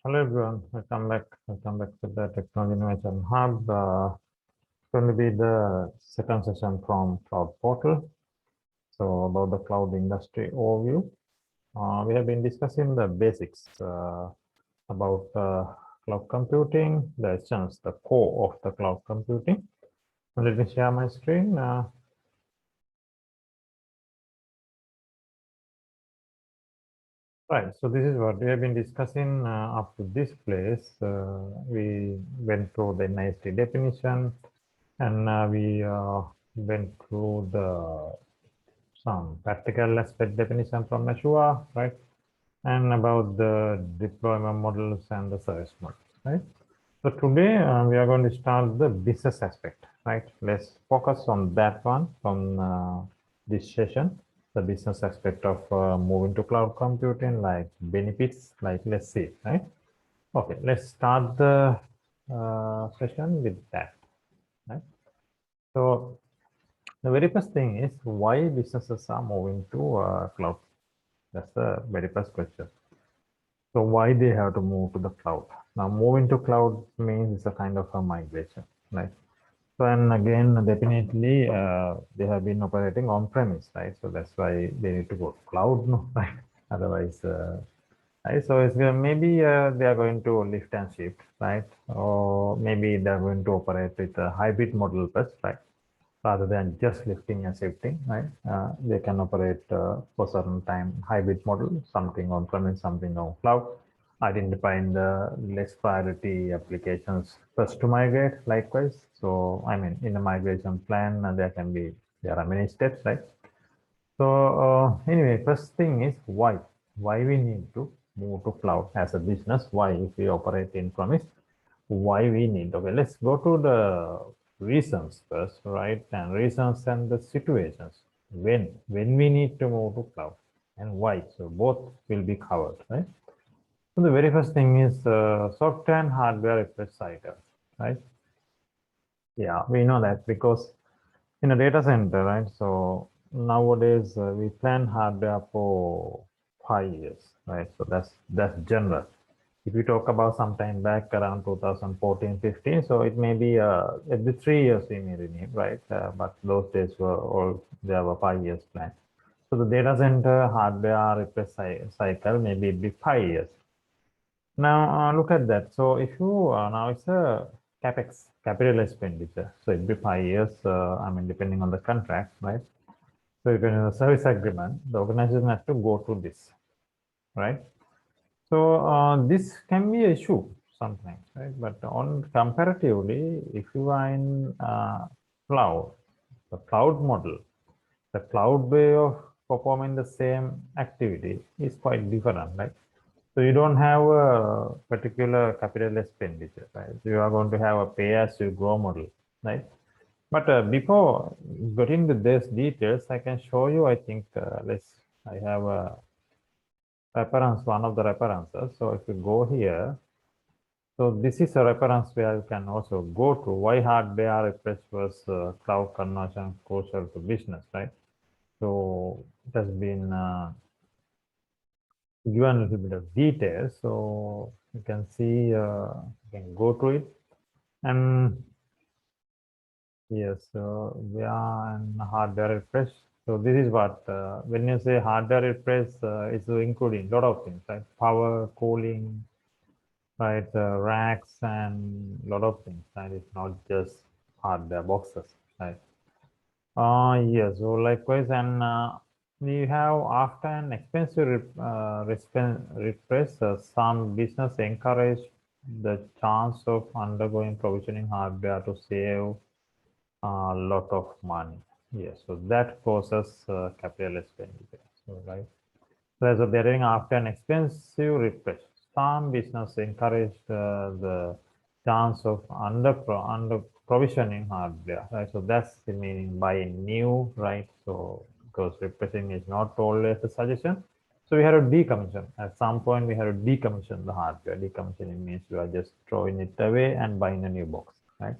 Hello everyone, welcome back to the Technology Innovation Hub. It's going to be the second session from Cloud Portal. So about the cloud industry overview. We have been discussing the basics about cloud computing, the essence, the core of the cloud computing. Let me share my screen. Right, so this is what we have been discussing up to this place. We went through the NIST definition, and we went through some practical aspect definition from Azure, right? And about the deployment models and the service models, right? So today we are going to start the business aspect, right? Let's focus on that one from this session, the business aspect of moving to cloud computing, like benefits, like let's see, right? Okay, let's start the session with that, right? So the very first thing is why businesses are moving to cloud. That's the very first question. So why they have to move to the cloud? Now, moving to cloud means it's a kind of a migration, right? So, and again, definitely they have been operating on premise, right? So that's why they need to go to cloud, no, right? Otherwise, right? So it's maybe they are going to lift and shift, right? Or maybe they're going to operate with a hybrid model first, right? Rather than just lifting and shifting, right? They can operate for certain time hybrid model, something on premise, something on cloud, identifying the less priority applications first to migrate likewise. So, I mean, in the migration plan, there are many steps, right? So, anyway, first thing is why we need to move to cloud as a business, why if we operate in premise, why we need. Okay, let's go to the reasons first, right? And reasons and the situations when we need to move to cloud and why. So both will be covered, right? So the very first thing is software and hardware refresh cycle, right? Yeah, we know that because in a data center, right? So nowadays we plan hardware for 5 years, right? So that's general. If you talk about some time back around 2014, 15, so it may be every 3 years we may renew, right? But those days were all, there were 5 years plan. So the data center hardware refresh cycle maybe be 5 years. Now look at that. So if you now it's a capex capital expenditure. So it'd be 5 years. I mean, depending on the contract, right? So if in a service agreement, the organization has to go through this, right? So this can be an issue sometimes, right? But on comparatively, if you are in cloud, the cloud model, the cloud way of performing the same activity is quite different, right? So you don't have a particular capital expenditure, right? So you are going to have a pay-as-you-go model, right? But before getting to these details, I can show you. I think I have a reference, one of the references. So if you go here, so this is a reference where you can also go to why hardware refresh was cloud conversion crucial to business, right? So it has been given a little bit of details. So you can see, you can go to it. And yes, so we are in hardware refresh. So this is what, when you say hardware refresh, it's including a lot of things, right? Power, cooling, right? Racks and a lot of things, right? It's not just hardware boxes, right? Yes, so likewise, and we have after an expensive refresh, some business encourage the chance of undergoing provisioning hardware to save a lot of money. Yes, so that causes capital expenditure. So, right. So they're doing after an expensive refresh. Some business encouraged the chance of under provisioning hardware, right? So that's the meaning by new, right? So because refreshing is not always a suggestion. So we had to decommission. At some point, we had to decommission the hardware. Decommissioning means you are just throwing it away and buying a new box, right?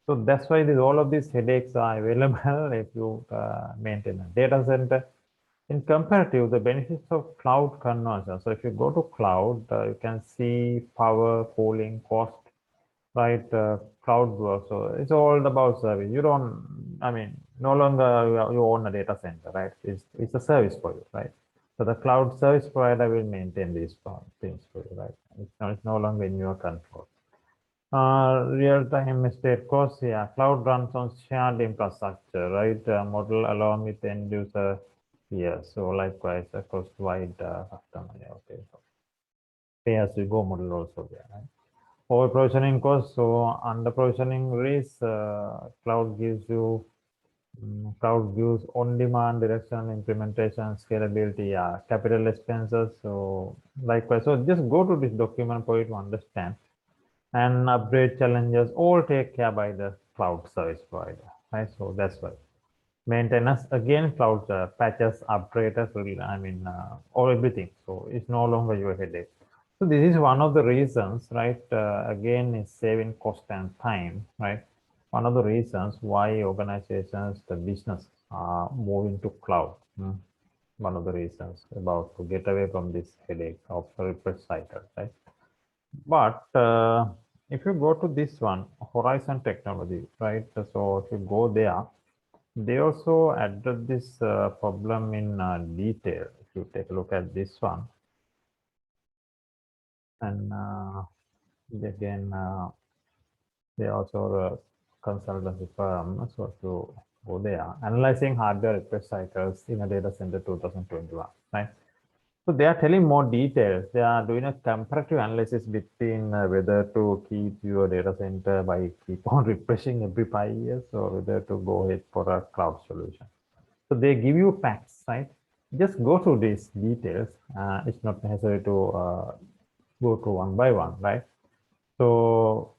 So that's why all of these headaches are available if you maintain a data center. In comparative, the benefits of cloud conversion. So if you go to cloud, you can see power, cooling, cost, right? Cloud work. So it's all about service. You don't, I mean, no longer you own a data center, right? It's a service for you, right? So the cloud service provider will maintain these things for you, right? It's no longer in your control. Real-time state cost, yeah, cloud runs on shared infrastructure, right? Model along with end user, yeah. So likewise, a cost-wide customer, yeah, okay. So pay-as-you-go model also there, right? Over provisioning costs, so under provisioning risk, cloud gives on-demand direction, implementation, scalability, yeah, capital expenses. So likewise, so just go to this document for you to understand. And upgrade challenges all take care by the cloud service provider, right? So that's why maintenance again, cloud patches, upgraders will, all everything. So it's no longer your headache. So this is one of the reasons, right? Again, is saving cost and time, right? One of the reasons why organizations, the business are moving to cloud. One of the reasons about to get away from this headache of refresh cycle, right? But if you go to this one, Horizon Technology, right? So if you go there, they also address this problem in detail. If you take a look at this one, and again, they also a consultancy firm. So if you go there, analyzing hardware refresh cycles in a data center 2021, right? So they are telling more details. They are doing a comparative analysis between whether to keep your data center by keep on refreshing every 5 years or whether to go ahead for a cloud solution. So they give you facts, right? Just go through these details. It's not necessary to go through one by one, right? So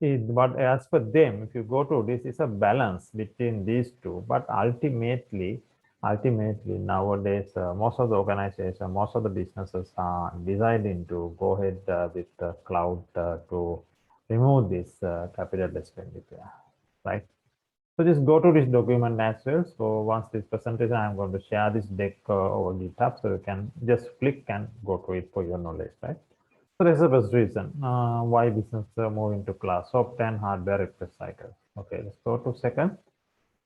but as for them, if you go to this, is a balance between these two. But ultimately nowadays, most of the organizations, most of the businesses are deciding to go ahead with the cloud to remove this capital expenditure, right? So just go to this document as well. So once this presentation, I'm going to share this deck over GitHub, so you can just click and go to it for your knowledge, right? So that's the best reason why business move into cloud, software and hardware refresh cycle. Okay, let's go to second,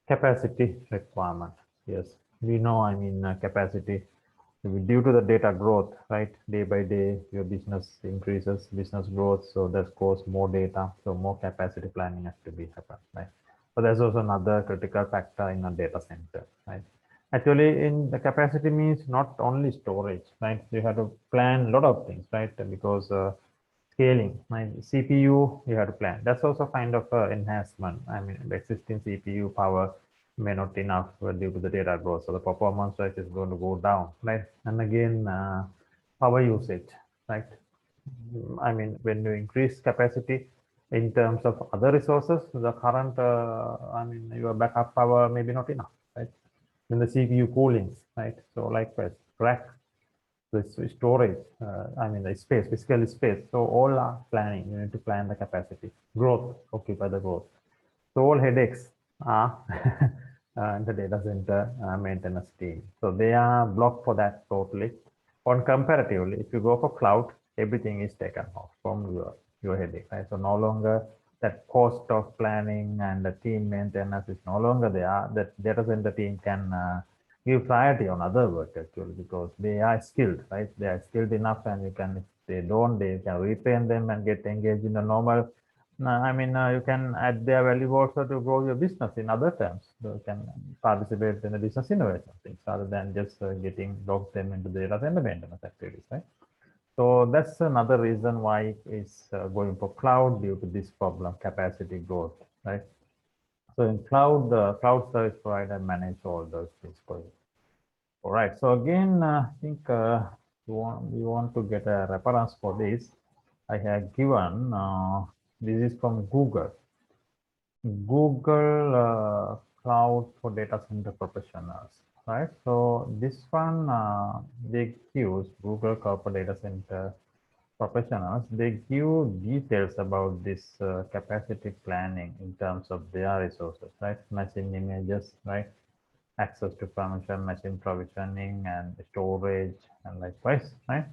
capacity requirement. Yes, we know, capacity due to the data growth, right? Day by day, your business increases, business growth, so that costs more data, so more capacity planning has to be happen, right? So there's also another critical factor in a data center, right? Actually, in the capacity means not only storage, right? You have to plan a lot of things, right? Because scaling, right? CPU, you have to plan. That's also kind of enhancement. The existing CPU power may not enough due to the data growth. So the performance rate is going to go down, right? And again, power usage, right? When you increase capacity in terms of other resources, the current, your backup power may be not enough, right? Then the CPU coolings, right? So likewise, rack, the storage, the space, physical space. So all are planning. You need to plan the capacity, growth, occupy the growth. So all headaches are in the data center maintenance team. So they are blocked for that totally. On comparatively, if you go for cloud, everything is taken off from your headache, right? So no longer that cost of planning and the team maintenance is no longer there. That data center team can give priority on other work actually because they are skilled, right? They are skilled enough, and you can, if they don't, they can retrain them and get engaged in the normal. You can add their value also to grow your business in other terms. So you can participate in the business innovation things rather than just getting locked them into the data center maintenance activities, right? So that's another reason why it's going for cloud due to this problem, capacity growth, right? So in cloud, the cloud service provider manage all those things for you. All right. So again, I think you want to get a reference for this. I have given, this is from Google. Google Cloud for Data Center Professionals, right? So this one, they use Google Cloud for Data Center Professionals. They give details about this capacity planning in terms of their resources, right? Matching images, right? access to permission, machine provisioning, and storage, and likewise, right?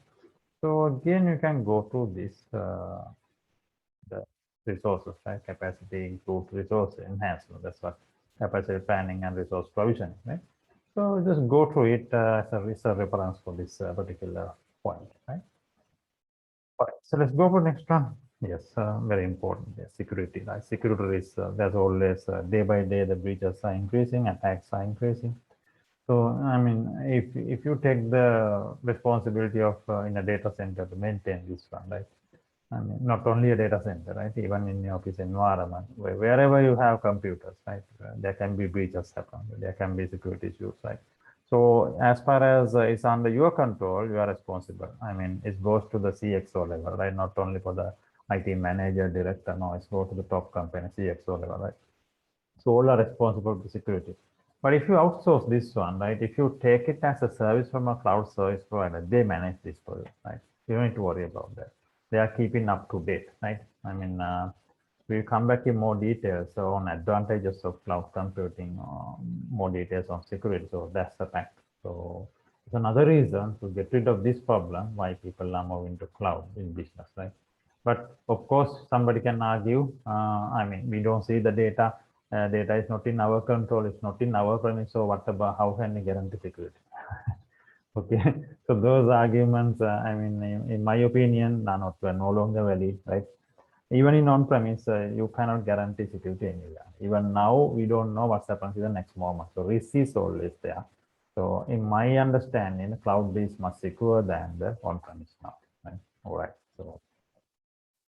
So again, you can go to this the resources, right? Capacity includes resource enhancement. That's what capacity planning and resource provisioning, right? So just go through it as a reference for this particular point, right? All right, so let's go for next one. Yes, very important. Yes, security. Right? Security risk. There's always day by day the breaches are increasing, attacks are increasing. So I mean, if you take the responsibility of in a data center to maintain this one, right? I mean, not only a data center, right? Even in the office environment, wherever you have computers, right? There can be breaches happen. There can be security issues, right? So as far as it's under your control, you are responsible. I mean, it goes to the CXO level, right? Not only for the IT manager, director, no, it's go to the top company, CXO level, right? So all are responsible for security. But if you outsource this one, right? If you take it as a service from a cloud service provider, they manage this for you, right? You don't need to worry about that. They are keeping up to date, right? I mean, we'll come back in more details on advantages of cloud computing, more details on security. So that's the fact. So it's another reason to get rid of this problem why people are moving to cloud in business, right? But of course, somebody can argue. I mean, we don't see the data. Data is not in our control. It's not in our premise. So what about how can we guarantee security? Okay, so those arguments, I mean, in my opinion, are not no longer valid, right? Even in on-premise, you cannot guarantee security anywhere. Even now, we don't know what's happening in the next moment. So risk is always there. So in my understanding, cloud is much secure than the on-premise now. Right? All right. So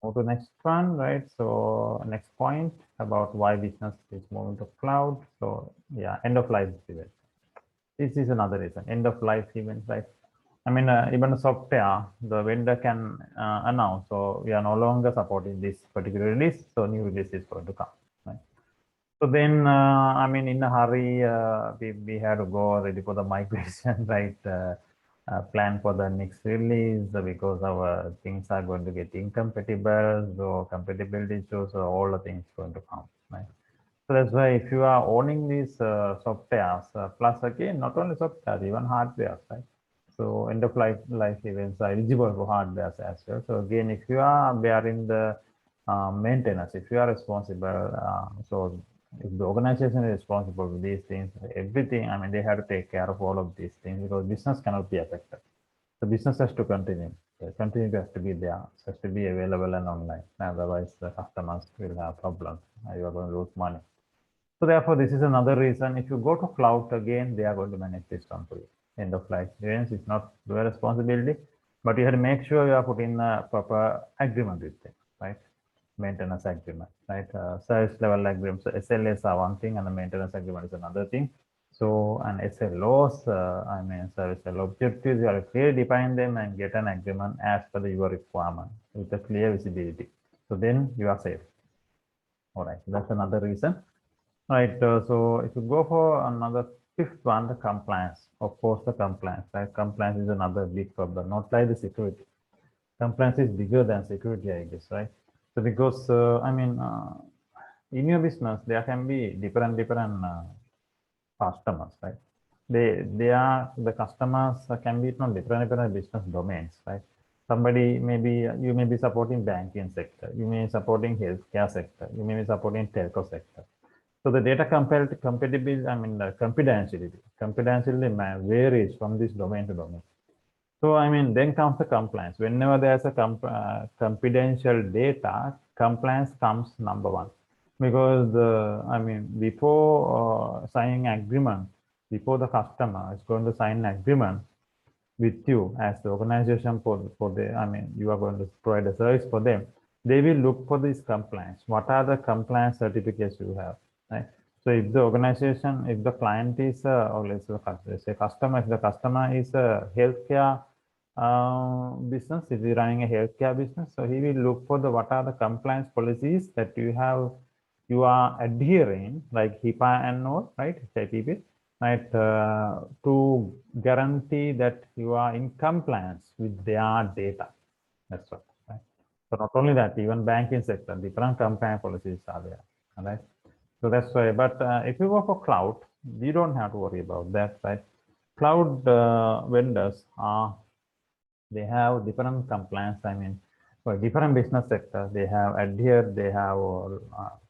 move to next one, right? So next point about why business is moving to cloud. So yeah, end of life event. This is another reason. End of life events, right? I mean, even the software, the vendor can announce, so we are no longer supporting this particular release, so new release is going to come. Right? So then, I mean, in a hurry, we had to go ready for the migration, right? Plan for the next release because our things are going to get incompatible, so compatibility issues, so all the things going to come, right? So that's why if you are owning these softwares, plus again, not only software, even hardware, right? So end of life events are eligible for hardware as well. So again, if you are bearing the maintenance, if you are responsible, so if the organization is responsible for these things, everything, I mean, they have to take care of all of these things because business cannot be affected. The business has to continue. The continuity has to be there. It has to be available and online. Otherwise, the customers will have problems. You are going to lose money. So therefore, this is another reason. If you go to cloud again, they are going to manage this one for you. End of life events is not your responsibility, but you have to make sure you are putting a proper agreement with them, right? Maintenance agreement, right? Service level agreement. So SLAs are one thing, and the maintenance agreement is another thing. So an SLOs, I mean service level objectives, you have to clearly define them and get an agreement as per your requirement with a clear visibility. So then you are safe. All right, that's another reason. Right. So if you go for another fifth one, the compliance. Of course, the compliance. Right. Compliance is another big problem. Not like the security. Compliance is bigger than security, I guess. Right. So because I mean, in your business, there can be different customers. Right. They are the customers can be from different business domains. Right. Somebody maybe you may be supporting banking sector. You may be supporting healthcare sector. You may be supporting telco sector. So the data compatibility, I mean, confidentiality varies from this domain to domain. So, I mean, then comes the compliance. Whenever there's a confidential data, compliance comes number one. Because, I mean, before signing agreement, before the customer is going to sign an agreement with you as the organization for the, I mean, you are going to provide a service for them, they will look for this compliance. What are the compliance certificates you have, right? So if the organization, if the client is, or let's say customer, if the customer is a healthcare business, if you're running a healthcare business, so he will look for the what are the compliance policies that you have, you are adhering, like HIPAA and all, right? HIPP, right? To guarantee that you are in compliance with their data. That's what. Right? So not only that, even banking sector, different compliance policies are there. All right. So that's why. But if you go for cloud, you don't have to worry about that, right? Cloud vendors are, they have different compliance. I mean, for different business sectors, they have adhered, they have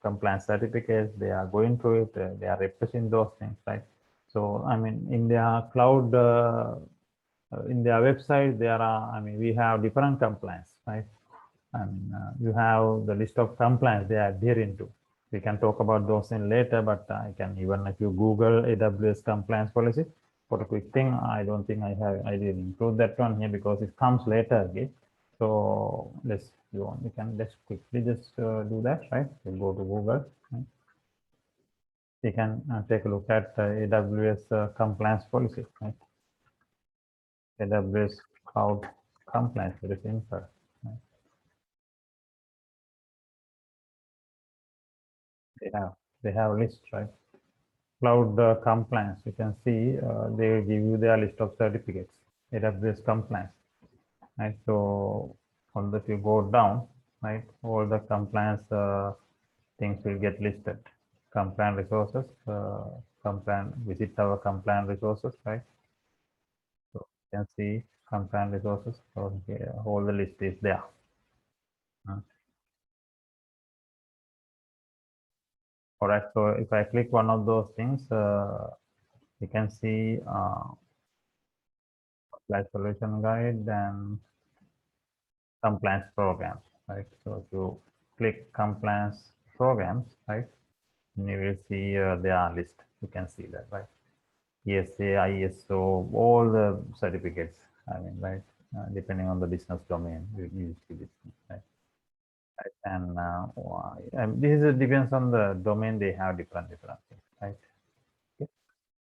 compliance certificates, they are going through it, they are representing those things, right? So, I mean, in their cloud, in their website, there are, I mean, we have different compliance, right? And you have the list of compliance they are adhering to. We can talk about those in later, but I can, even if you Google AWS compliance policy, for a quick thing, I don't think I didn't include that one here because it comes later. Okay, so let's go on. You can just quickly just do that, right? You go to Google. Right? You can take a look at AWS compliance policy, right? AWS cloud compliance, very simple. Right? They have a list, right? Cloud compliance, you can see they will give you their list of certificates, AWS compliance, right? So on that you go down, right? All the compliance things will get listed. Compliant resources, compliant, visit our compliant resources, right? So you can see compliant resources. So here, all the list is there. All right. So if I click one of those things, you can see apply solution guide and compliance programs, right? So if you click compliance programs, right, and you will see their list. You can see that, right? ESA, ISO, all the certificates. I mean, right? Depending on the business domain, you see this, right? And this depends on the domain. They have different things, right? Okay.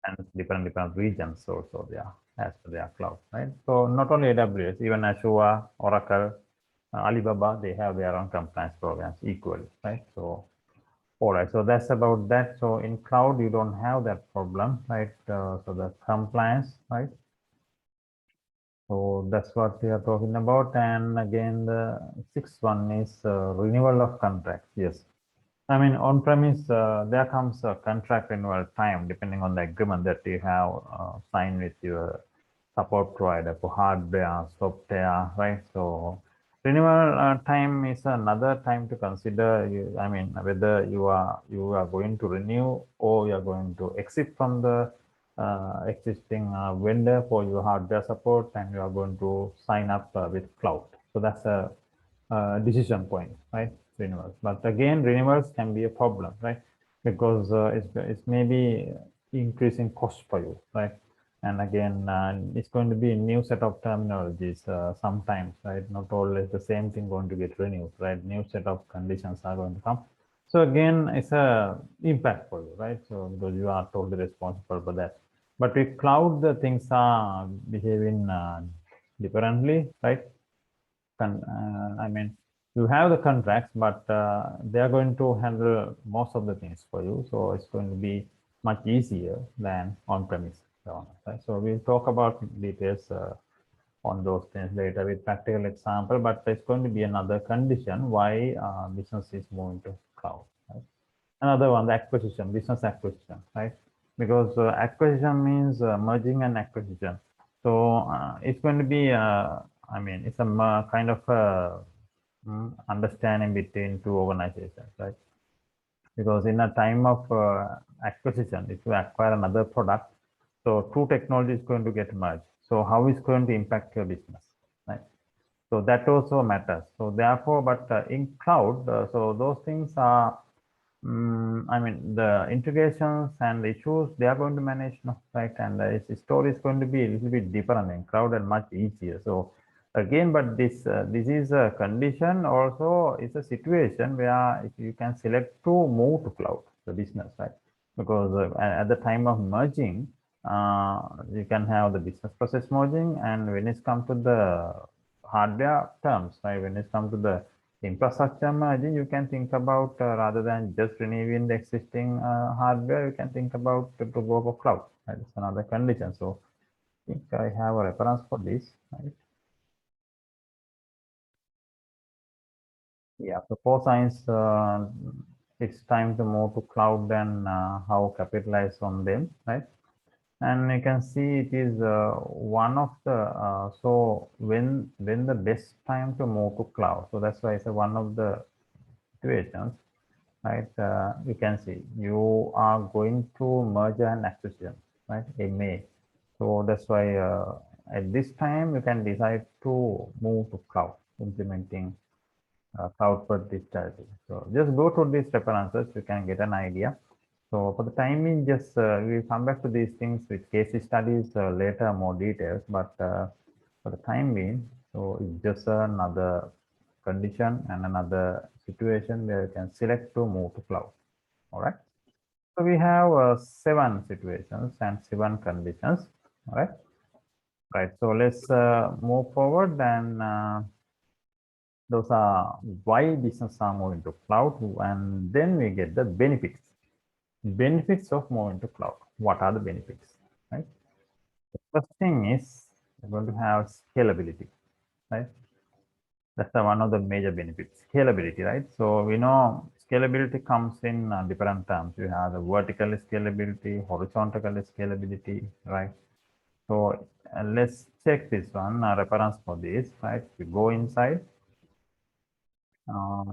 And different regions also there as per their cloud, right? So not only AWS, even Azure, Oracle, Alibaba, they have their own compliance programs equally, right? So, all right, so that's about that. So in cloud, you don't have that problem, right? So the compliance, right? So that's what we are talking about. And again, the sixth one is renewal of contracts. Yes. I mean, on-premise, there comes a contract renewal time depending on the agreement that you have signed with your support provider for hardware, software, right? So renewal time is another time to consider. I mean, whether you are going to renew or you are going to exit from the existing vendor for your hardware support, and you are going to sign up with cloud. So that's a decision point, right? Renewals, but again, renewals can be a problem, right? Because it's maybe increasing cost for you, right? And again, it's going to be a new set of terminologies sometimes, right? Not always the same thing going to get renewed, right? New set of conditions are going to come. So again, it's a impact for you, right? So because you are totally responsible for that. But with cloud, the things are behaving differently, right? I mean, you have the contracts, but they are going to handle most of the things for you. So it's going to be much easier than on-premise. Right? So we'll talk about details on those things later with practical example, but it's going to be another condition why business is moving to cloud. Right? Another one, the acquisition, business acquisition, right? Because acquisition means merging and acquisition. So it's going to be, I mean, it's a kind of understanding between two organizations, right? Because in a time of acquisition, if you acquire another product, so two technology is going to get merged. So how is going to impact your business, right? So that also matters. So therefore, but in cloud, so those things are, I mean, the integrations and the issues they are going to manage, no, right? And its story is going to be a little bit different in cloud and much easier. So again, but this is a condition also. It's a situation where if you can select to move to cloud, the business, right? Because at the time of merging, you can have the business process merging, and when it's come to the hardware terms, right? When it's come to the infrastructure merging, you can think about rather than just renewing the existing hardware, you can think about to go for cloud. Right? It's another condition. So I think I have a reference for this. Right? Yeah. So for science, it's time to move to cloud and how capitalize on them, right? And you can see it is one of the so when the best time to move to cloud. So that's why it's one of the situations, right? You can see you are going to merger and acquisition, right? In May. So that's why at this time you can decide to move to cloud, implementing cloud for this strategy. So just go to these references, you can get an idea. So for the time being, just we'll come back to these things with case studies later, more details. But for the time being, so it's just another condition and another situation where you can select to move to cloud. All right. So we have 7 situations and 7 conditions. All right. Right. So let's move forward and those are why business are moving to cloud, and then we get the benefits of moving to cloud. What are the benefits, right? The first thing is we're going to have scalability, right? That's one of the major benefits, scalability, right? So we know scalability comes in different terms. You have the vertical scalability, horizontal scalability, right? So let's check this one, reference for this, right? We go inside,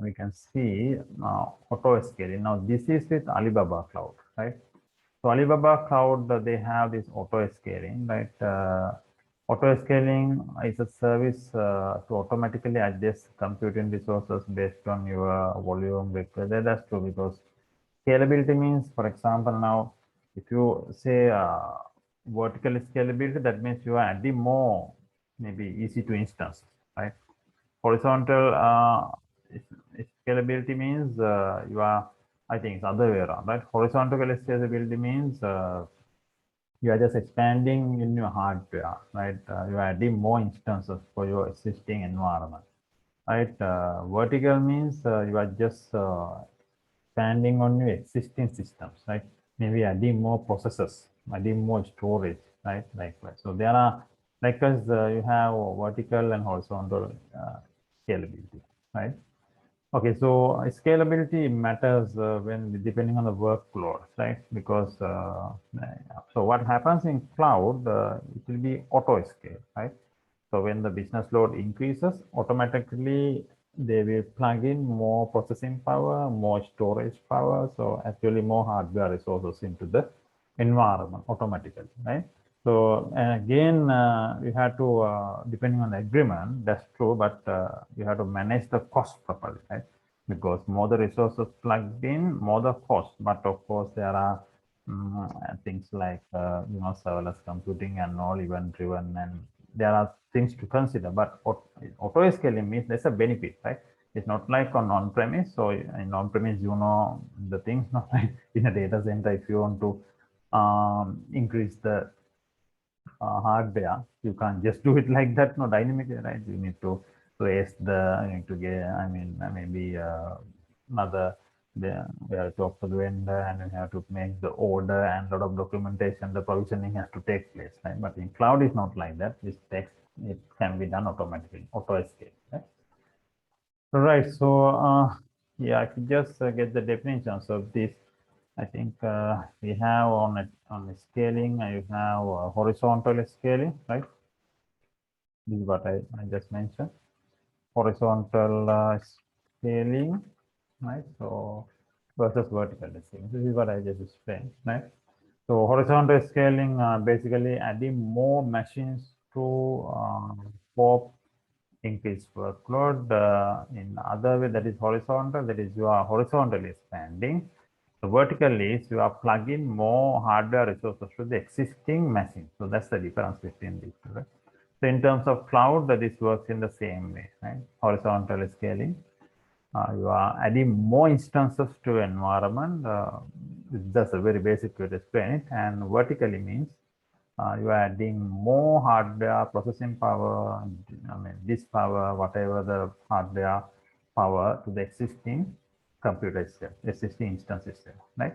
we can see auto scaling. Now this is with Alibaba Cloud, right? So Alibaba Cloud, they have this auto scaling, right? Auto scaling is a service to automatically adjust computing resources based on your volume required. That's true, because scalability means, for example, now if you say vertical scalability, that means you are adding more, maybe easy to instance, right? Horizontal scalability means you are, I think it's other way around, right? Horizontal scalability means you are just expanding in your hardware, right? You are adding more instances for your existing environment, right? Vertical means you are just expanding on your existing systems, right? Maybe adding more processors, adding more storage, right? Likewise. So there are, likewise, you have vertical and horizontal scalability, right? Okay, so scalability matters when depending on the workload, right? Because so what happens in cloud, it will be auto scale, right? So when the business load increases, automatically they will plug in more processing power, more storage power. So actually more hardware resources into the environment automatically, right? So again, you have to, depending on the agreement, that's true, but you have to manage the cost properly, right? Because more the resources plugged in, more the cost. But of course, there are things like, serverless computing and all event driven, and there are things to consider. But auto scaling means there's a benefit, right? It's not like on-premise. So in on-premise, the things, not like in a data center. If you want to increase the hardware, you can't just do it like that, no, dynamically, right? You need to place you need to get, I mean, maybe another, we have to talk to the vendor and we have to make the order, and a lot of documentation, the provisioning has to take place, right? But in cloud, it's not like that. It can be done automatically, auto scale, right? Right. So, yeah, if you just get the definitions of this, I think we have on scaling, you have horizontal scaling, right? This is what I just mentioned. Horizontal scaling, right? So versus vertical scaling. This is what I just explained, right? So horizontal scaling, basically adding more machines to for increased workload. In other way, that is horizontal, that is you are horizontally expanding. So vertically is you are plugging more hardware resources to the existing machine. So that's the difference between these two, right? So in terms of cloud, this works in the same way, right? Horizontal scaling, you are adding more instances to environment. That's a very basic way to explain it. And vertically means you are adding more hardware processing power, I mean, disk power, whatever the hardware power to the existing computer itself, existing instance itself, right?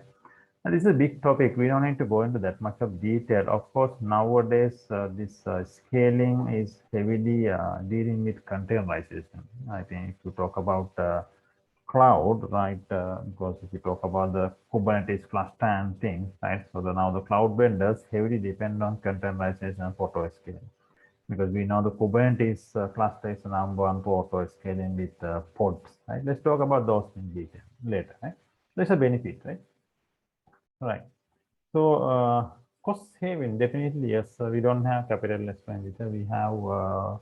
And this is a big topic. We don't need to go into that much of detail. Of course, nowadays, this scaling is heavily dealing with containerization. I think if you talk about cloud, right? Because if you talk about the Kubernetes cluster and things, right? So now the cloud vendors heavily depend on containerization and auto scaling, because we know the Kubernetes cluster is the number one for auto scaling with pods, right? Let's talk about those in detail later, right? There's a benefit, right? Right. So cost saving, definitely yes. We don't have capital expenditure. We have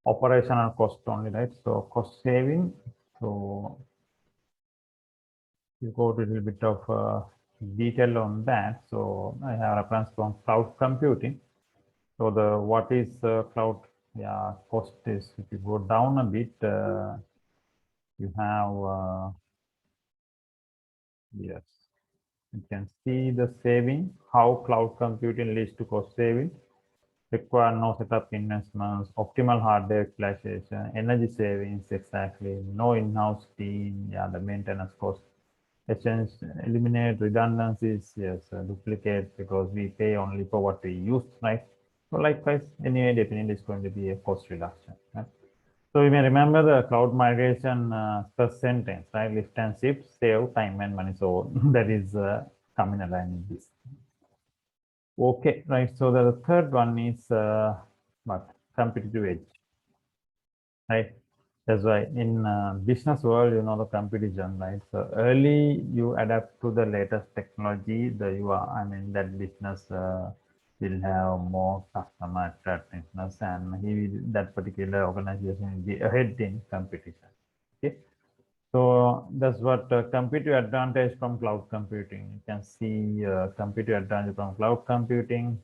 operational cost only, right? So cost saving. So you go to a little bit of detail on that. So I have reference from cloud computing. So the what is cloud? Yeah, cost is, if you go down a bit, you have yes, you can see the saving, how cloud computing leads to cost saving. Require no setup investments, optimal hardware utilization, energy savings, exactly, no in-house team, yeah, the maintenance cost, exchange, eliminate redundancies, yes, duplicate, because we pay only for what we use, right? So likewise, anyway, definitely it's going to be a cost reduction, right? So you may remember the cloud migration first sentence, right? Lift and shift, save time and money. So that is coming aligned in this. Okay, right. So the third one is what? Competitive edge, right? That's why in business world, you know, the competition, right? So early you adapt to the latest technology, I mean, that business will have more customer attractiveness, and that particular organization will be ahead in competition. Okay. So that's what competitive advantage from cloud computing. You can see competitive advantage from cloud computing.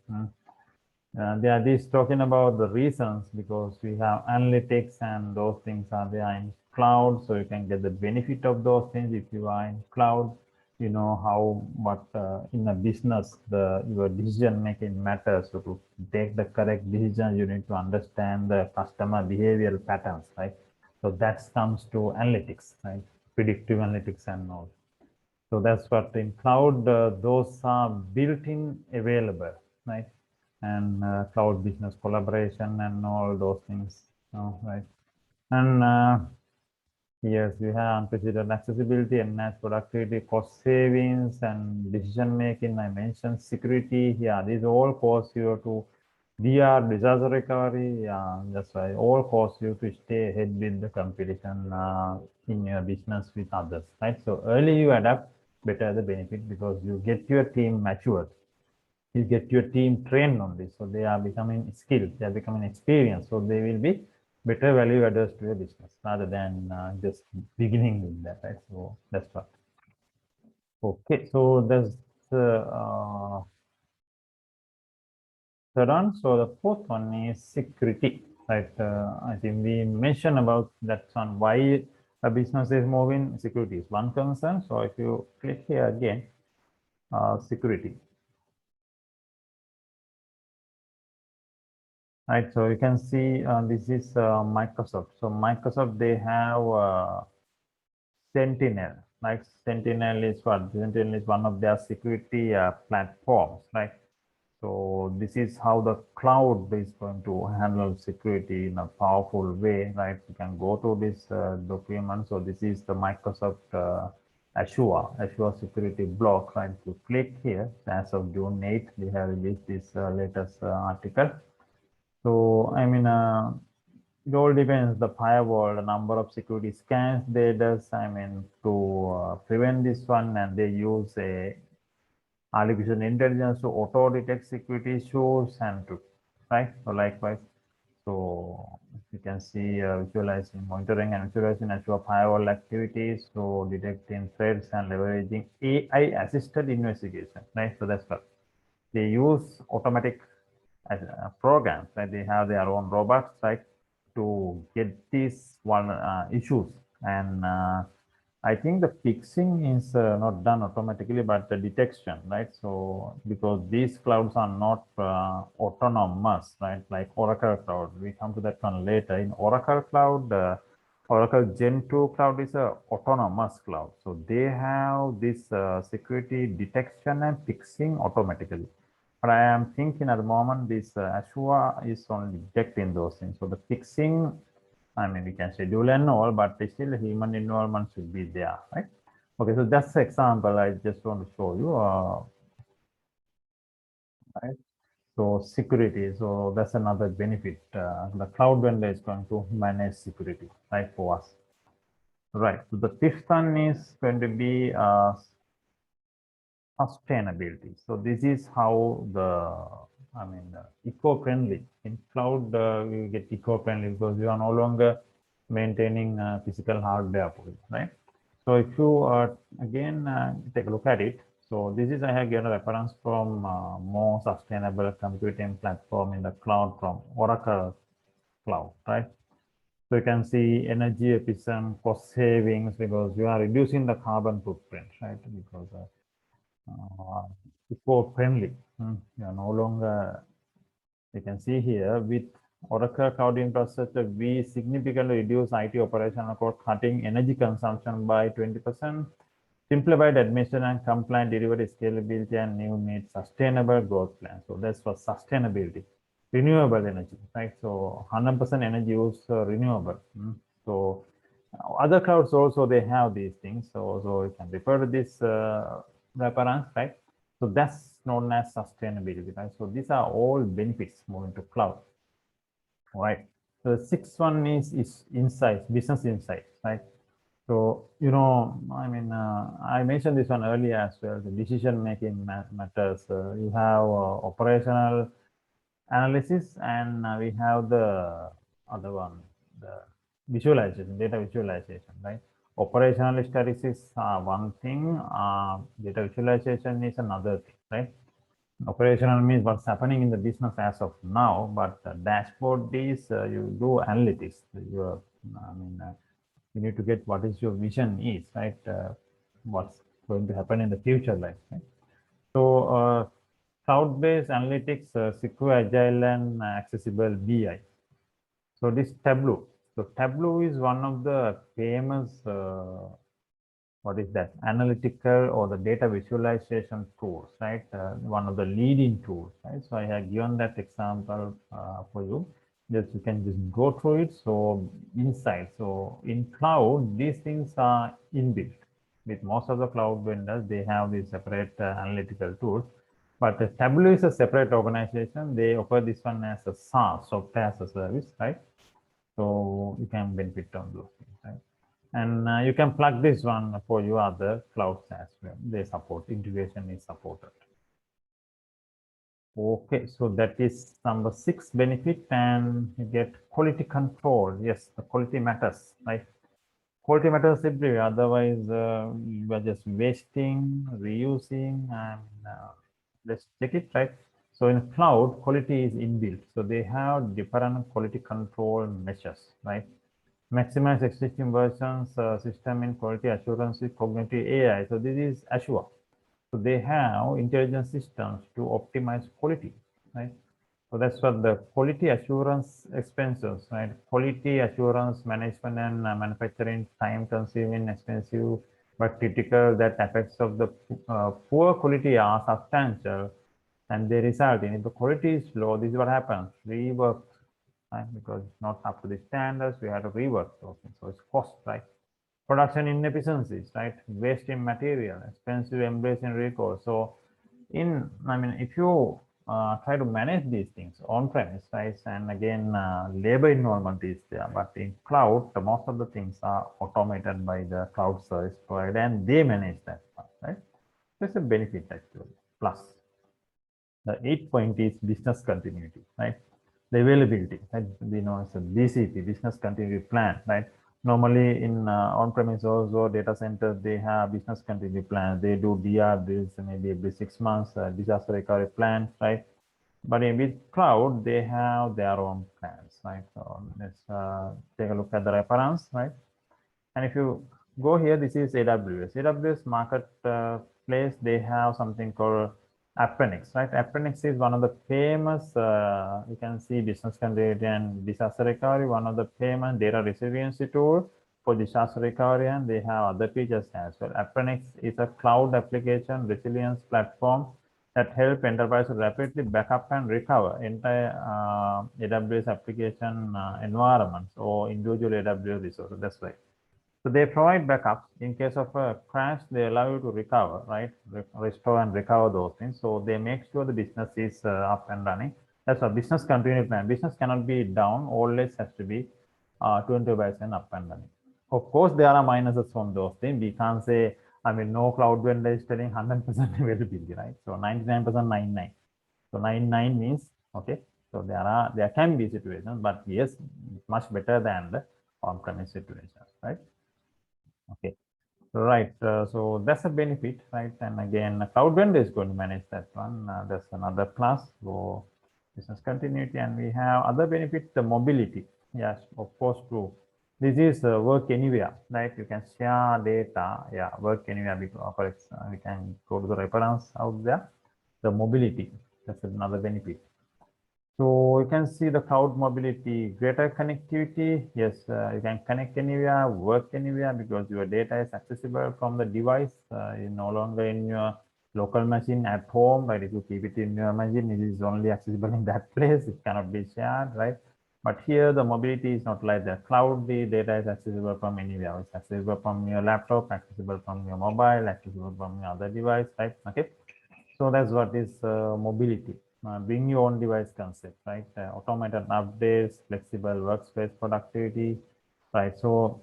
They are just talking about the reasons, because we have analytics and those things are there in cloud, so you can get the benefit of those things if you are in cloud. You know how what in a business your decision making matters. So to take the correct decision, you need to understand the customer behavioral patterns, right? So that comes to analytics, right? Predictive analytics and all. So that's what in cloud, those are built-in available, right? And cloud business collaboration and all those things, right? And yes, we have unprecedented accessibility, enhanced productivity, cost savings, and decision making. I mentioned security. Yeah, these all cause you to DR, disaster recovery. Yeah, that's why all cause you to stay ahead with the competition in your business with others, right? So early you adapt, better the benefit, because you get your team matured, you get your team trained on this, so they are becoming skilled, they are becoming experienced, so they will be better value adders to your business rather than just beginning with that, right? So that's what. Okay, so that's third one. So the fourth one is security, right? I think we mentioned about that on why a business is moving. Security is one concern. So if you click here again, security. Right, so you can see this is Microsoft. So Microsoft, they have Sentinel. Like Sentinel is what? Sentinel is one of their security platforms, right? So this is how the cloud is going to handle security in a powerful way, right? You can go to this document. So this is the Microsoft Azure security block, right? If you click here, as of June 8th, they have released this latest article. So, I mean, it all depends the firewall, the number of security scans they does, I mean, to prevent this one, and they use a artificial intelligence to auto detect security issues and to, right? So likewise, so you can see visualizing, monitoring and visualizing Azure firewall activities, so detecting threats and leveraging AI assisted investigation, right? So that's what they use automatic programs, right? They have their own robots, right, to get these one issues. And I think the fixing is not done automatically, but the detection, right? So because these clouds are not autonomous, right? Like Oracle Cloud, we come to that one later. In Oracle Cloud, Oracle Gen 2 Cloud is a autonomous cloud. So they have this security detection and fixing automatically. But I am thinking at the moment this Azure is only detecting those things. So the fixing I mean, we can schedule and all, but still human involvement should be there, right? Okay, so that's the example I just want to show you, right? So security, so that's another benefit. The cloud vendor is going to manage security, right, for us. Right, so the fifth one is going to be sustainability. So this is how eco-friendly. In cloud, we get eco-friendly because you are no longer maintaining physical hardware, right? So if you again take a look at it, so this is I have given a reference from more sustainable computing platform in the cloud from Oracle Cloud, right? So you can see energy efficient, cost savings because you are reducing the carbon footprint, right? Because eco-friendly. You are no longer, you can see here with Oracle Cloud Infrastructure, we significantly reduce IT operational cost, cutting energy consumption by 20%, simplified admission and compliant delivery scalability, and new need sustainable growth plan. So that's for sustainability. Renewable energy, right? So 100% energy use renewable. So other clouds also they have these things. So you can refer to this reference, right? So that's known as sustainability, right? So these are all benefits moving to cloud, right? So the sixth one is insights, business insights, right? So, I mentioned this one earlier as well. The decision making matters. You have operational analysis, and we have the other one, the visualization, data visualization, right? Operational statistics are one thing, data visualization is another thing, right? Operational means what's happening in the business as of now, but dashboard is you do analytics. You need to get what is your vision is, right? What's going to happen in the future, like, right? So cloud-based analytics, secure, agile, and accessible BI. So this Tableau. So Tableau is one of the famous what is that, analytical or the data visualization tools, right? One of the leading tools, right? So I have given that example for you. Just you can just go through it. So inside, so in cloud, these things are inbuilt. With most of the cloud vendors, they have these separate analytical tools. But Tableau is a separate organization. They offer this one as a SaaS, software as a service, right? So you can benefit on those things, right? And you can plug this one for your other clouds as well. They support, integration is supported. Okay, so that is number 6 benefit, and you get quality control. Yes, the quality matters, right? Quality matters everywhere. Otherwise, you are just wasting, reusing, and let's check it, right? So in cloud, quality is inbuilt. So they have different quality control measures, right? Maximize existing versions, system in quality assurance with cognitive AI. So this is Azure. So they have intelligent systems to optimize quality, right? So that's what the quality assurance expenses, right? Quality assurance management and manufacturing, time consuming, expensive, but critical. That effects of the poor quality are substantial, and they result in, if the quality is low, this is what happens: rework, right? Because it's not up to the standards, we have to rework those things. So it's cost, right? Production inefficiencies, right? Waste in material, expensive embrace in recall. So if you try to manage these things on premise, right? And again, labor involvement is there, but in cloud, most of the things are automated by the cloud service provider, and they manage that part, right? That's a benefit actually. Plus, the 8th point is business continuity, right? The availability, right? We know it's a BCP, business continuity plan, right? Normally in on-premise or data centers, they have business continuity plans. They do DR this maybe every 6 months, disaster recovery plan, right? But with cloud, they have their own plans, right? So let's take a look at the reference, right? And if you go here, this is AWS. AWS marketplace, they have something called Apprenix, right? Apprenix is one of the famous, you can see business continuity and disaster recovery, one of the famous data resiliency tool for disaster recovery, and they have other features as well. Apprenix is a cloud application resilience platform that help enterprises rapidly backup and recover entire AWS application environments or individual AWS resources. That's right. So they provide backups in case of a crash. They allow you to recover, right? Restore and recover those things. So they make sure the business is up and running. That's a business continuity plan. Business cannot be down. Always has to be 20% up and running. Of course, there are minuses from those things. We can't say, I mean, no cloud vendor is telling 100% availability, right? So 99%, 99. So 99 means, okay, so there can be situations, but yes, much better than the on-premise situations, right? Okay, right. So that's a benefit, right? And again, cloud vendor is going to manage that one. That's another class. So business continuity, and we have other benefits, the mobility. Yes, of course, true. This is work anywhere, right? You can share data. Yeah, work anywhere. Because we can go to the reference out there. The mobility, that's another benefit. So you can see the cloud mobility, greater connectivity. Yes, you can connect anywhere, work anywhere because your data is accessible from the device. You're no longer in your local machine at home, right? If you keep it in your machine, it is only accessible in that place. It cannot be shared, right? But here the mobility is not like that. Cloud, the data is accessible from anywhere. It's accessible from your laptop, accessible from your mobile, accessible from your other device, right? Okay. So that's what is mobility. Bring your own device concept, right? Automated updates, flexible workspace productivity, right? So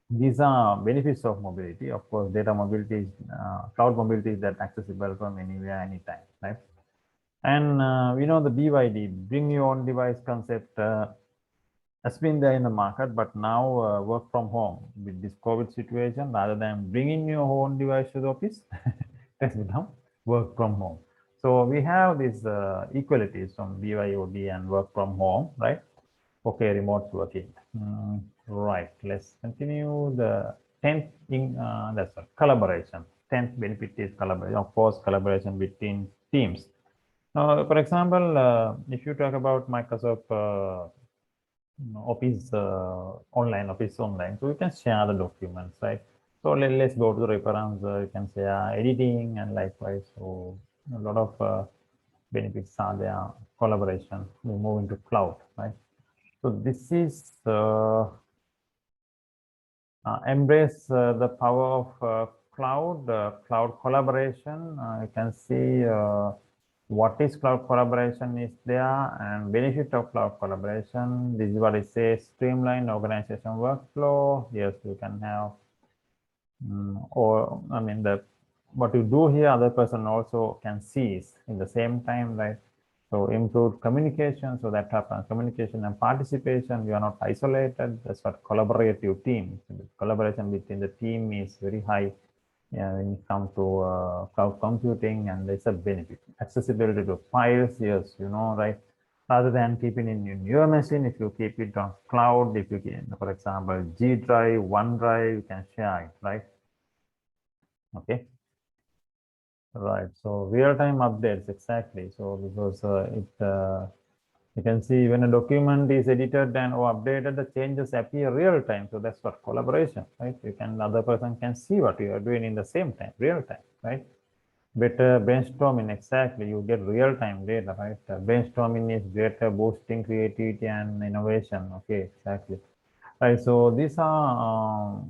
these are benefits of mobility. Of course, data mobility is cloud mobility is that accessible from anywhere, anytime, right? And we know the BYD, bring your own device concept, has been there in the market, but now work from home with this COVID situation, rather than bringing your own device to the office, that's become work from home. So we have these equalities from BYOD and work from home, right? Okay, remote working. Right, let's continue. The 10th thing, that's collaboration. 10th benefit is collaboration. Of course, collaboration between teams. For example, if you talk about Microsoft Office Office online, so you can share the documents, right? So let's go to the reference. You can share editing and likewise. So a lot of benefits are there. Collaboration. We move into cloud, right? So this is embrace the power of cloud collaboration. You can see what is cloud collaboration is there and benefit of cloud collaboration. This is what it says: streamline organization workflow. Yes, you can have, or I mean, the what you do here, other person also can see in the same time, right? So improve communication, so that happens. Communication and participation, you are not isolated. That's what collaborative team. The collaboration between the team is very high when it comes to cloud computing, and there's a benefit. Accessibility to files, yes, you know, right? Rather than keeping in your machine, if you keep it on cloud, if you can, for example, G Drive, OneDrive, you can share it, right? Okay. Right. So real-time updates, exactly. So because you can see when a document is edited and or updated, the changes appear real time. So that's what collaboration, right? You can, the other person can see what you are doing in the same time, real time, right? Better brainstorming, exactly. You get real time data, right? Brainstorming is greater boosting creativity and innovation. Okay, exactly. Right. So these are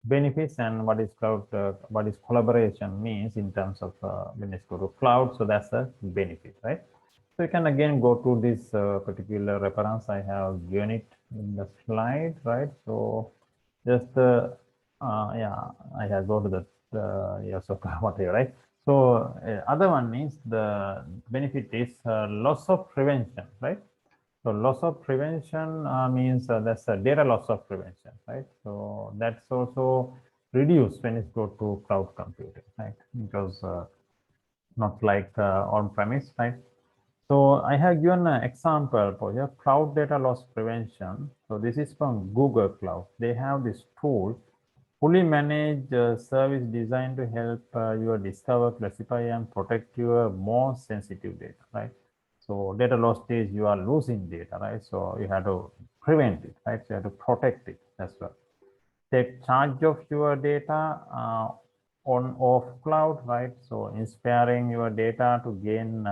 benefits and what is cloud, what is collaboration means in terms of when it's go to cloud. So that's a benefit, right? So you can again go to this particular reference. I have given it in the slide, right? So just yeah, I have go to the yes, okay, whatever, right? So other one is the benefit is loss of prevention, right? So loss of prevention means that's a data loss of prevention, right? So that's also reduced when it go to cloud computing, right? Because not like on-premise, right? So I have given an example for your cloud data loss prevention. So this is from Google Cloud. They have this tool, fully managed service designed to help you discover, classify, and protect your most sensitive data, right? So data loss is you are losing data, right? So you have to prevent it, right? So you have to protect it as well. Take charge of your data on-off cloud, right? So inspiring your data to gain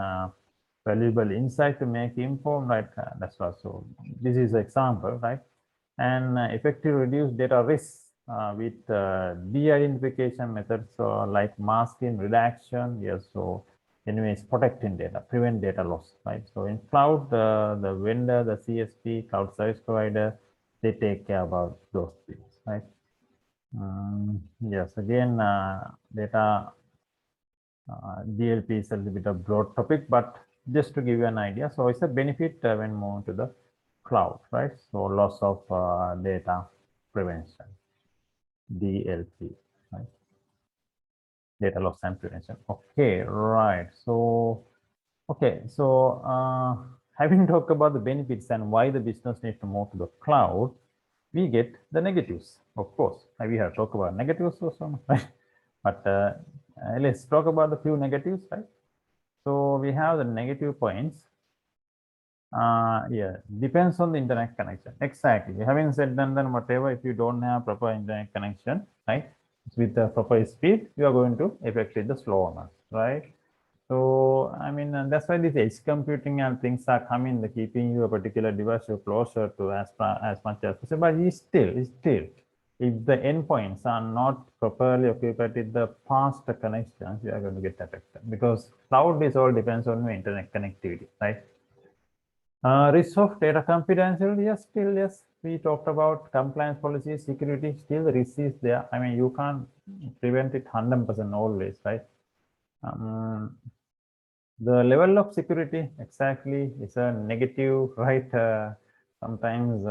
valuable insight to make informed, right? That's what. So this is an example, right? And effective reduce data risks with de-identification methods like masking, redaction. Yes, so anyways, protecting data, prevent data loss, right? So in cloud, the vendor, the CSP, cloud service provider, they take care about those things, right? Yes, again, data DLP is a little bit of broad topic, but just to give you an idea. So it's a benefit when moved to the cloud, right? So loss of data prevention, DLP, right? Data loss and prevention. Okay, right. So, okay, so having talked about the benefits and why the business needs to move to the cloud, we get the negatives, of course. We have talked about negatives also, right? But let's talk about the few negatives, right? So we have the negative points. Yeah, depends on the internet connection. Exactly. Having said then whatever, if you don't have proper internet connection, right, with the proper speed, you are going to affect the slowness, right? So I mean, and that's why this edge computing and things are coming, the keeping your particular device closer to as much as possible. But still, if the endpoints are not properly occupied with the fast connections, you are going to get affected because cloud is all depends on your internet connectivity, right? Risk of data confidentiality, yes, still, yes. We talked about compliance policies, security, still the risk is there. I mean, you can't prevent it 100% always, right? The level of security exactly is a negative, right? Sometimes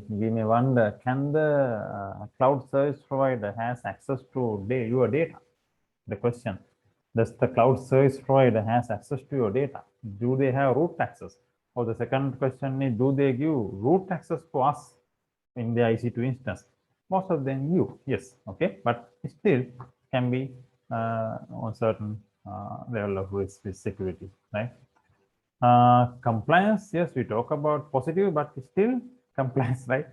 we may wonder, can the cloud service provider has access to your data? The question, does the cloud service provider has access to your data? Do they have root access? Or the second question is, do they give root access to us in the IC2 instance? Most of them you, yes, okay, but still can be on certain level of risk with security, right? Compliance, yes, we talk about positive, but still compliance, right?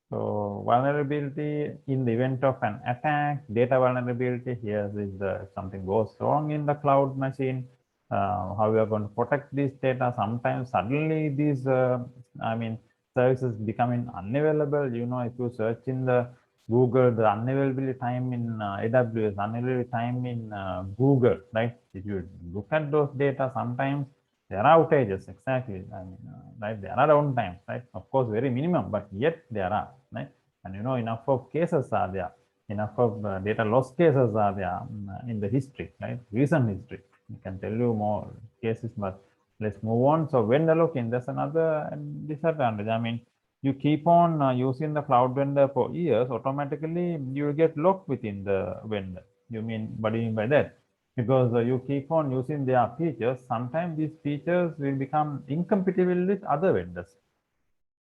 So vulnerability in the event of an attack, data vulnerability, here is something goes wrong in the cloud machine, how we are going to protect this data. Sometimes suddenly these, I mean, services becoming unavailable. You know, if you search in the Google, the unavailability time in AWS, unavailability time in Google, right? If you look at those data, sometimes there are outages, exactly. I mean, right? There are downtimes, right? Of course, very minimum, but yet there are, right? And you know, enough of cases are there, enough of data loss cases are there in the history, right? Recent history. I can tell you more cases, but let's move on. So vendor lock-in, that's another disadvantage. I mean, you keep on using the cloud vendor for years, automatically you will get locked within the vendor. You mean, what do you mean by that? Because you keep on using their features, sometimes these features will become incompatible with other vendors.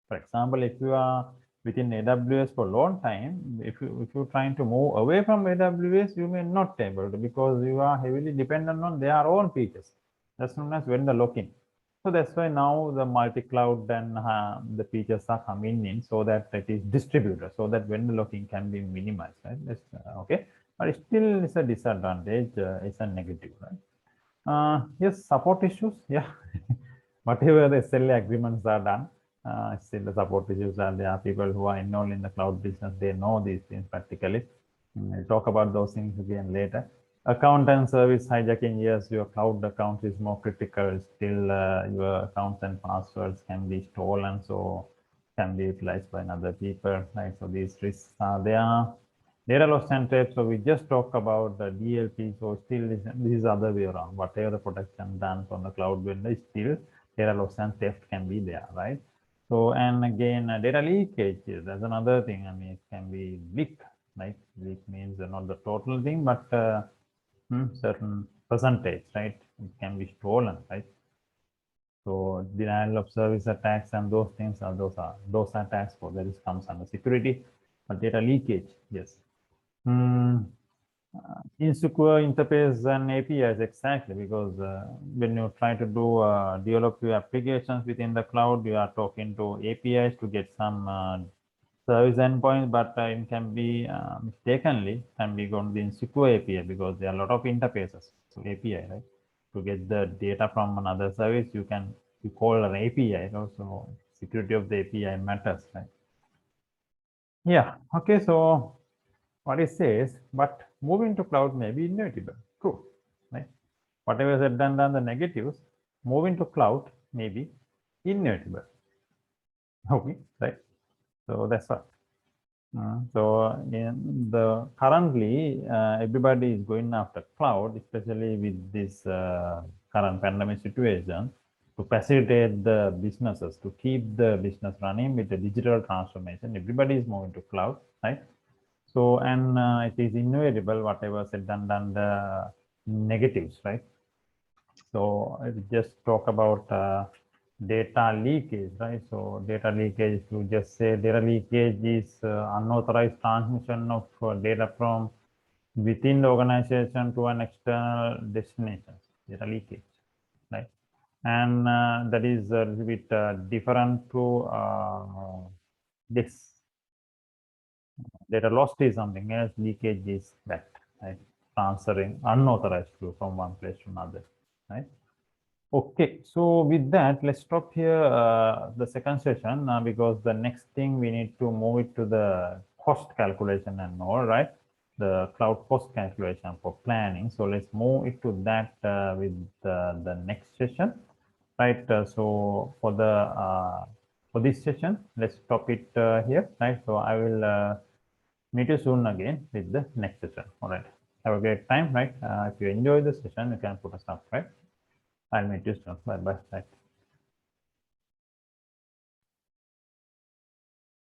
For example, if you are within AWS for a long time, if you're trying to move away from AWS, you may not be able to because you are heavily dependent on their own features. That's known as vendor lock-in. So that's why now the multi-cloud and the features are coming in so that it is distributed, so that vendor lock-in can be minimized, right? That's, okay, but still it's a disadvantage, it's a negative, right? Yes, support issues, yeah. Whatever the SLA agreements are done, still the support issues are there. People who are involved in the cloud business, they know these things practically. We'll talk about those things again later. Account and service hijacking, yes, your cloud account is more critical. Still, your accounts and passwords can be stolen, so can be utilized by other people, right? So these risks are there. Data loss and theft, so we just talked about the DLP, so still this is the other way around. Whatever the protection done from the cloud vendor, still data loss and theft can be there, right? So, and again, data leakage, that's another thing. I mean, it can be leak, right? Leak means not the total thing, but certain percentage, right? It can be stolen, right? So denial of service attacks and those things are those attacks for that is comes under security, but data leakage, yes. Insecure interface and APIs, exactly, because when you try to do develop your applications within the cloud, you are talking to APIs to get some service endpoint, but it can be mistakenly can be going to the insecure API because there are a lot of interfaces to API, right? To get the data from another service, you call an API. Also, security of the API matters, right? Yeah. Okay. So what it says, but moving to cloud may be inevitable. True, right? Whatever said and done, the negatives, moving to cloud may be inevitable. Okay, right? So that's what. So in the currently everybody is going after cloud, especially with this current pandemic situation, to facilitate the businesses, to keep the business running with the digital transformation. Everybody is moving to cloud, right? So and it is inevitable, whatever said and done, the negatives, right? So I just talk about data leakage, right? So data leakage, to just say data leakage is unauthorized transmission of data from within the organization to an external destination, data leakage, right? And that is a little bit different to this. Data lost is something else, leakage is that, right? Transferring unauthorized flow from one place to another, right? Okay, so with that, let's stop here the second session because the next thing we need to move it to the cost calculation and all, right? The cloud cost calculation for planning. So let's move it to that with the next session, right? So for this session, let's stop it here, right? So I will meet you soon again with the next session. All right. Have a great time, right? If you enjoy the session, you can put a subscribe. I'll meet you soon. Bye bye. Bye.